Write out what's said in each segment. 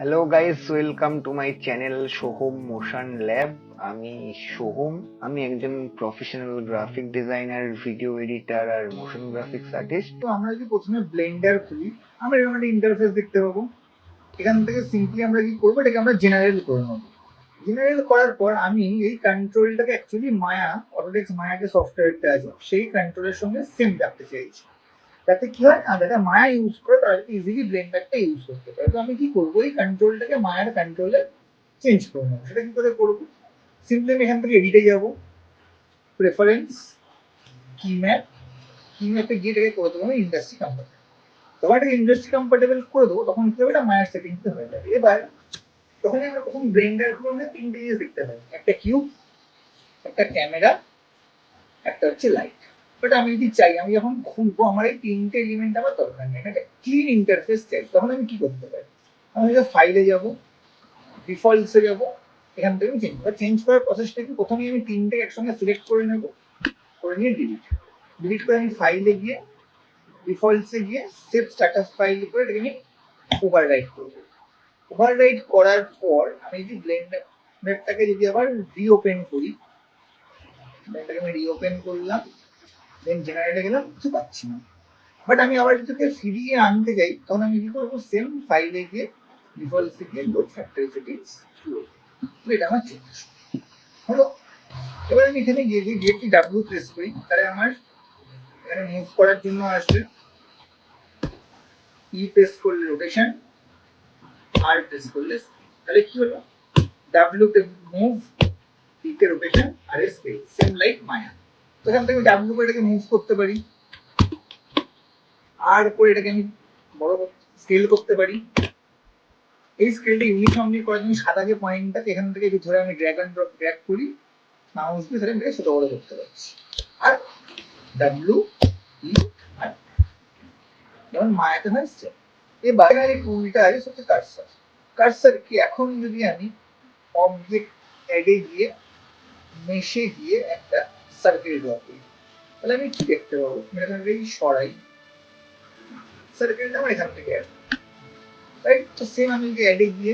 Hello guys, welcome to my channel Soham Motion Lab. আমি সোহম। আমি একজন professional graphic designer, video editor আর motion graphics artist. তো আমরা যদি প্রথমে ব্লেন্ডার খুলি, আমরা এরকম একটা ইন্টারফেস দেখতে পাবো। এখান থেকে সিম্পলি আমরা কি করবো, এটাকে আমরা জেনারেল করে নেবো। জেনারেল করার পর আমি এই কন্ট্রোলটাকে অ্যাকচুয়ালি মায়া, অটোডেস্ক মায়া যে সফটওয়্যারটা আছে সেই কন্ট্রোলের সঙ্গে সেম রাখতে চাইছি। যাতে কি হয়, না যাতে মায়া ইউজ করে তারা ইজিলি ব্লেন্ডারটা ইউজ করতে পারে। তো আমি কি করবো, এই কন্ট্রোলটাকে মায়ার কন্ট্রোলে চেঞ্জ করে নেবো। সেটা কি করে করবো, সিম্পলি আমি এখান থেকে এডিটে যাবো, প্রেফারেন্স, কিম্যাপ, কিম্যাপে গিয়ে এটাকে করে দেবো আমি ইন্ডাস্ট্রি কম্পার্টমেন্ট। যখন এটাকে ইন্ডাস্ট্রি কম্পার্টেবল করে দেবো তখন কি হবে, এটা মায়ার সেটিংসে হয়ে যাবে। এবার তখন আমরা প্রথম ব্লেন্ডার গুলো তিনটে জিনিস দেখতে পাই, একটা কিউব, একটা ক্যামেরা, একটা হচ্ছে লাইট। বাট আমি যদি চাই, আমি যখন খুলবো আমার এই তিনটে এলিমেন্ট আমার দরকার নেই, একটা ক্লিন ইন্টারফেস চাই, তখন আমি কি করতে পারি, আমি ফাইলে যাব, ডিফল্টসে যাব, এখান থেকে আমি চেঞ্জ করার প্রসেসটা কি, প্রথমে আমি তিনটে একসঙ্গে সিলেক্ট করে নেবো, করে নিয়ে ডিলিট, ডিলিট করে আমি ফাইলে গিয়ে ডিফল্টসে গিয়ে সেভ স্ট্যাটাস ফাইল করে এটাকে আমি ওভাররাইট করবো। ওভাররাইট করার পর আমি যদি ব্লেন্ডারটাকে যদি আবার রিওপেন করি, ব্লেন্ডারটাকে আমি রিওপেন করলাম, দেন জেনারেটে গেলাম, কিছু পাচ্ছি না। বাট আমি আবার যদি ফিরিয়ে আনতে যাই, তখন আমি কি করবো, সেম ফাইলে গিয়ে ডিফল্টসে গিয়ে লোড ফ্যাক্টরি সেটিংস, এটা আমার চেঞ্জ হলো। এবার আমি এখানে গিয়ে যে গেটটি ডাব্লিউ প্রেস করি, তাহলে আমার এখানে মুভ করার জন্য আসবে, ই প্রেস করলে রোটেশন, আর প্রেস করলে, তাহলে কি হলো, ডাব্লিউ তে মুভ, টি তে রোটেশন, আর এস তে সেম লাইক মায়া। তো এখান থেকে ডাব্লিউ করে এটাকে মুভ করতে পারি, আর করে এটাকে আমি বড় স্কেল করতে পারি। এই স্কেলটা ইউনিফর্মলি করার জন্য সাদা যে পয়েন্টটা এখান থেকে যদি ধরে আমি ড্র্যাগ অ্যান্ড ড্রপ ড্র্যাগ করি, মাউস দিয়ে ধরে এটাকে ছোট বড় করতে পারছি। আর ডাব্লিউ, ই, আর যেমন মায়াতে হয়েছে। এবার এই টুলটা আছে হচ্ছে কার্সার। কার্সার কি, এখন যদি আমি অবজেক্ট অ্যাডে গিয়ে মেশে গিয়ে একটা সার্কেল ড্র করি, তাহলে আমি কি দেখতে পাবো, এখান থেকে সরাই, সার্কেলটা আমার এখান থেকে রাইট। তো সেম আমি যদি অ্যাডে গিয়ে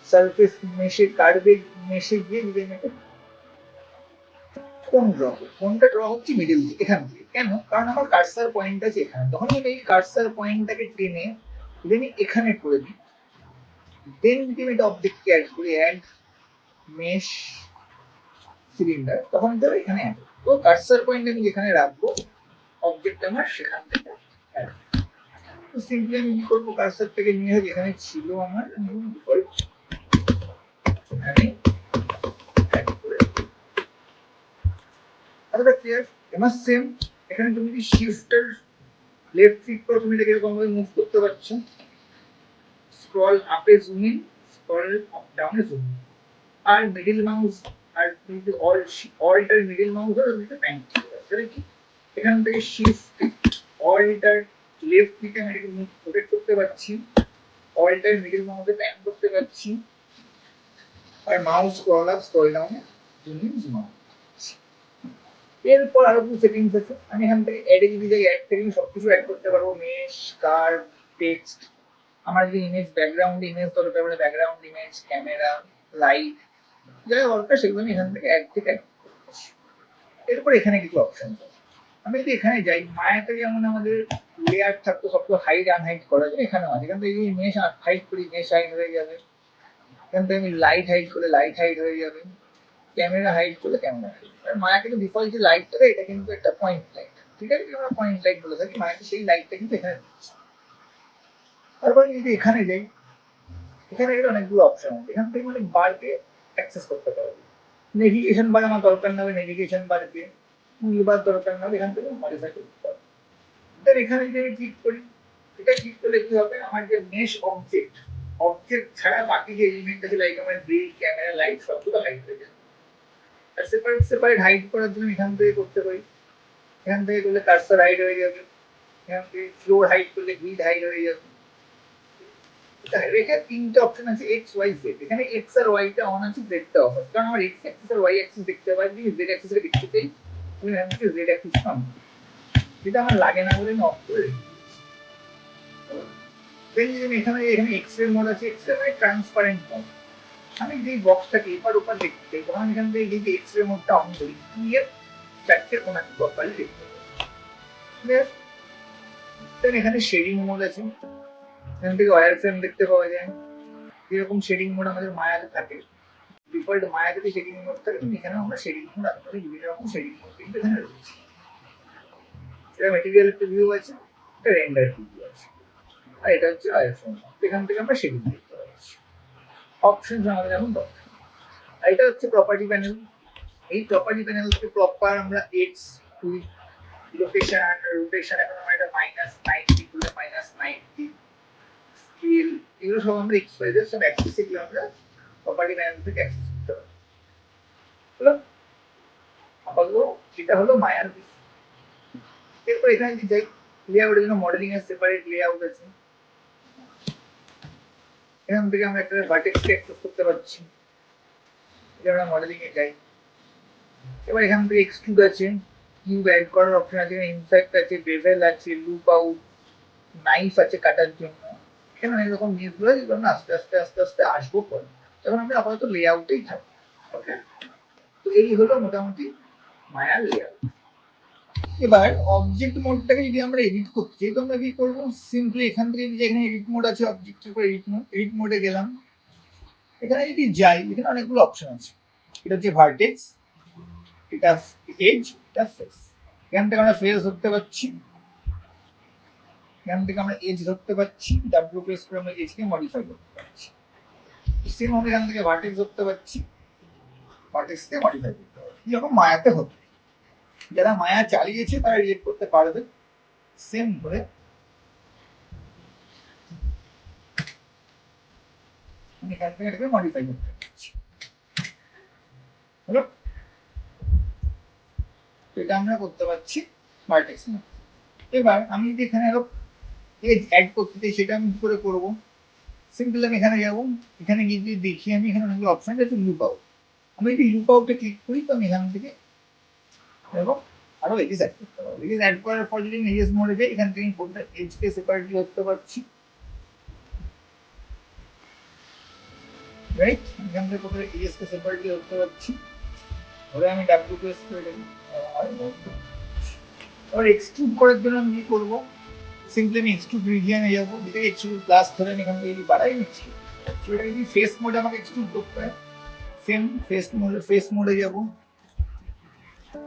সারফেস মেশে কার্ভে মেশে গিয়ে যদি আমি একটা কোন ড্র করি, কোনটা ড্র হচ্ছে মিডিল দিকে, এখান থেকে। কেন, কারণ আমার কার্সার পয়েন্ট আছে এখানে, তখন আমি এই কার্সার পয়েন্টটাকে টেনে যদি আমি এখানে করে দিই, দেন যদি আমি এটা অবজেক্টকে অ্যাড করি, অ্যাড মেশ সিলিন্ডার, তখন ধরো এখানে অ্যাড, তো কার্সার পয়েন্ট আমি যেখানে রাখবো অবজেক্ট আমার সেখান থেকে অ্যাড। তো সিম্পলি আমি কি করবো, কার্সার থেকে নিয়ে যেখানে ছিল আমার ডিফল্ট আমি অ্যাড করে, এতটা ক্লিয়ার। এবার সেম এখানে তুমি যদি শিফটের লেফট ক্লিক করো, তুমি এটাকে এরকম ভাবে মুভ করতে পারছো, স্ক্রল আপে জুম ইন, স্ক্রল ডাউনে জুম ইন, আর মিডিল মাউস, আর তুমি যদি অল্টার মিডিল মাউস ধরো, তুমি প্যান তাহলে কি, এখান থেকে শিফট অল্টার লেফট ক্লিকে আমি এটাকে রোটেট করতে পারছি, অল্টার মিডিল মাউসে প্যান করতে পারছি, আর মাউস স্ক্রল আপ স্ক্রল ডাউনে জুম ইন জুম আউট। এরপর আরো কিছু সেটিংস আছে, আমি এখান থেকে অ্যাডে যদি যাই, অ্যাড থেকে সবকিছু অ্যাড করতে পারবো, মেশ, কার্ভ, টেক্সট, আমার যদি ইমেজ ব্যাকগ্রাউন্ড ইমেজ দরকার পড়ে ব্যাকগ্রাউন্ড ইমেজ, ক্যামেরা, লাইট, যা দরকার সেগুলো আমি এখান থেকে অ্যাড থেকে অ্যাড করছি। এরপর এখানে কিছু অপশন, আমি যদি এখানে যাই, মায়াতে যেমন আমাদের লেয়ার থাকতো সবগুলো হাইড আনহাইড করা যায়, এখানেও আছে। এখান থেকে যদি মেশ হাইড করি, মেশ হাইড হয়ে যাবে। এখান থেকে আমি লাইট হাইড করলে লাইট হাইড হয়ে যাবে, ক্যামেরা হাইড করলে ক্যামেরা হাইড। আর মায়া কিন্তু ডিফল্ট যে লাইটটা দেয়, এটা কিন্তু একটা পয়েন্ট লাইট, ঠিক আছে, আমরা পয়েন্ট লাইট বলে থাকি, মায়াকে সেই লাইটটা কিন্তু এখানে দিচ্ছি। তারপরে যদি এখানে যাই, এখানে কিন্তু অনেকগুলো অপশন আছে, এখান থেকে মানে বারকে অ্যাক্সেস করতে পারবো। নেভিগেশন বার আমার দরকার না হবে, নেভিগেশন বারকে টুলবার দরকার না হবে, এখান থেকে মডিফাই করতে পারবো। দেন এখানে যদি আমি ক্লিক করি, এটা ক্লিক করলে কি হবে, আমার যে মেশ অবজেক্ট, অবজেক্ট ছাড়া বাকি যে এলিমেন্ট আছে লাইক আমার গ্রিল, ক্যামেরা, লাইট, সবগুলো হাইড হয়ে যাবে। আর সেপারেট সেপারেট হাইড করার জন্য এখান থেকে করতে পারি, এখান থেকে করলে কার্সার হাইড হয়ে যাবে, এখান থেকে ফ্লোর হাইড করলে গ্রিড হাইড হয়ে যাবে। এখানে তিনটে অপশন আছে, এক্স ওয়াই জেড। এখানে এক্স আর ওয়াই টা অন আছে, জেড টা অফ আছে, কারণ আমার এক্স অ্যাক্সিস আর ওয়াই অ্যাক্সিস দেখতে পাই, যদি জেড অ্যাক্সিস এর দেখতে চাই আমি এখান থেকে জেড অ্যাক্সিস অন, যেটা আমার লাগে না বলে আমি অফ করে রেখেছি। দেন এখানে এক্স-রে মোড আছে, এক্স-রে মানে ট্রান্সপারেন্ট মোড। আমি যে বক্সটাকে এপার ওপার দেখতে চাই তখন আমি এখান থেকে এই যে এক্স-রে মোডটা অন করি, ক্লিয়ার চারটে কোনাকে প্রপারলি দেখতে পাবো। ক্লিয়ার। দেন এখানে শেডিং মোড আছে, এখান থেকে ওয়্যার ফ্রেম দেখতে পাওয়া যায়। যেরকম শেডিং মোড আমাদের মায়াতে থাকে, ডিফল্ট মায়াতে শেডিং মোড থাকে, এখানে আমরা শেডিং মোড আনতে পারি। বিভিন্ন রকম শেডিং মোড কিন্তু এখানে রয়েছে। এটা মেটেরিয়াল প্রিভিউ আছে, এটা রেন্ডার প্রিভিউ আছে, আর এটা হচ্ছে ওয়্যার ফ্রেম। এখান থেকে আমরা শেডিং দেখতে পাচ্ছি। অপশনস আমাদের এখন দরকার। আর এটা হচ্ছে প্রপার্টি প্যানেল। এই প্রপার্টি প্যানেল থেকে প্রপার আমরা এক্স উইথ রোটেশন এখন আমরা এটা -90 করে -90 স্কেল এগুলো সব আমরা এক্সপ্রেস সব অ্যাক্সেসিবল আমরা প্রপার্টি প্যানেল থেকে অ্যাক্সেস করতে পারি। হলো আপাতত এটা হলো মায়ার দিক। এরপর এখানে যদি যাই, লেআউটের জন্য মডেলিং এর সেপারেট লেআউট আছে। এখান থেকে আমরা একটা ভার্টেক্সকে অ্যাক্সেস করতে পারছি। এটা আমরা মডেলিং এ যাই। এবার এখান থেকে এক্সট্রুড আছে, কিউব অ্যাড করার অপশন আছে, ইনসাইট আছে, বেভেল আছে, লুপ আউট, নাইফ আছে কাটার জন্য। এখানে অনেক রকম জিনিসগুলো যেগুলো আমরা আস্তে আস্তে আসবো পরে। তখন আমরা আপাতত লেআউটেই থাকবো। ওকে, তো এই হলো মোটামুটি মায়ার লেআউট। এবার অবজেক্ট মোডটাকে যদি আমরা এডিট করতে চাই তো আমরা কি করবো, সিম্পলি এখান থেকে যে এখানে এডিট মোড আছে, অবজেক্টের উপর এডিট মোডে গেলাম। এখানে যদি যাই, এখানে অনেকগুলো অপশন আছে। এটা হচ্ছে ভার্টেক্স, এটা এজ, এটা ফেস। এখান থেকে আমরা ফেস ধরতে পারছি, এখান থেকে আমরা এজ ধরতে পারছি, ডাব্লিউ প্রেস করে আমরা এজকে মডিফাই করতে পারছি। সেম ভাবে এখান থেকে ভার্টেক্স ধরতে পারছি, ভার্টেক্সকে মডিফাই করতে পারছি। যেরকম মায়াতে হতো, যারা মায়া চালিয়েছে তারা রিলেট করতে পারবে। সেম করে এখান থেকে এটাকে মডিফাই করতে পারছি। হলো, এটা আমরা করতে পারছি ভার্টেক্স। এবার আমি যদি এখানে আরো এজ অ্যাড করতে চাই সেটা আমি কি করে করবো, সিম্পল আমি এখানে যাবো, এখানে গিয়ে যদি দেখি আমি এখানে অনেকগুলো অপশন আছে, লুপ আউট। আমি যদি লুপ আউটে ক্লিক করি তো আমি এখান থেকে এবং আরো এজেস অ্যাড করতে পারবো। এজেস অ্যাড করার পর যদি এজেস মোডে যাই, এখান থেকে কোনটা এজকে সেপারেটলি করতে পারছি, রাইট। এখান থেকে কোথায় এজকে সেপারেটলি করতে পারছি, ধরে আমি ডাব্লিউ প্রেস করে দেবো। এবার এক্সট্রুড করার জন্য আমি কি করবো, সিম্পলি আমি এক্সট্রুড রিজিয়নে যাবো, যেটা এক্সট্রুড প্লাস ধরে আমি এখান থেকে যদি বাড়াই নিচ্ছি, সেটা যদি ফেস মোডে আমাকে এক্সট্রুড করতে হয়, সেম ফেস মোডে যাবো,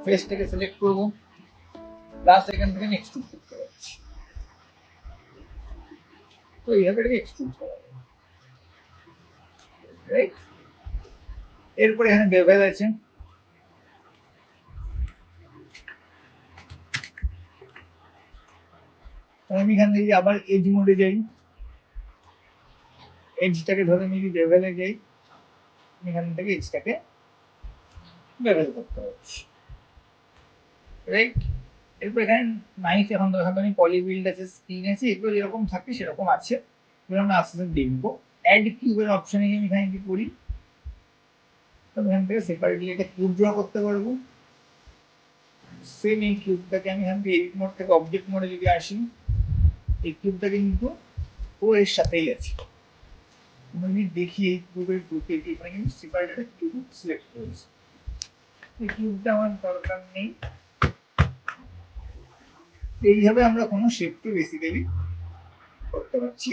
ফেসটাকে সিলেক্ট করবো, প্লাস এখান থেকে আমি এক্সট্রুড করতে পারছি। তো এইভাবে এটাকে এক্সট্রুড করা যায়, রাইট। এরপরে এখানে বেভেল আছে, আমি এখান থেকে আবার এজ মোডে যাই, এজটাকে ধরে আমি যদি বেভেলে যাই, এখান থেকে এজটাকে বেভেল করতে পারছি, রাইট। এরপর এখানে নাইফ, এখন দেখাবো আমি পলিবিল্ড আছে, স্ক্রিন আছে, এগুলো যেরকম থাকে সেরকম আছে, এগুলো আমরা আস্তে আস্তে দেখবো। অ্যাড কিউবের অপশনে আমি এখানে কি করি, এখান থেকে সেপারেটলি একটা কিউব ড্র করতে পারবো। সেম এই কিউবটাকে আমি এখান থেকে এডিট মোড থেকে অবজেক্ট মোডে যদি আসি, এই কিউবটা কিন্তু ও এর সাথেই আছে। আমি দেখি এই কিউবের গ্রুপে এখানে কিন্তু সেপারেট একটা কিউব সিলেক্ট করেছি। এই কিউবটা আমার দরকার নেই। এইভাবে আমরা কোনো শেপকে বেসিক্যালি করতে পারছি।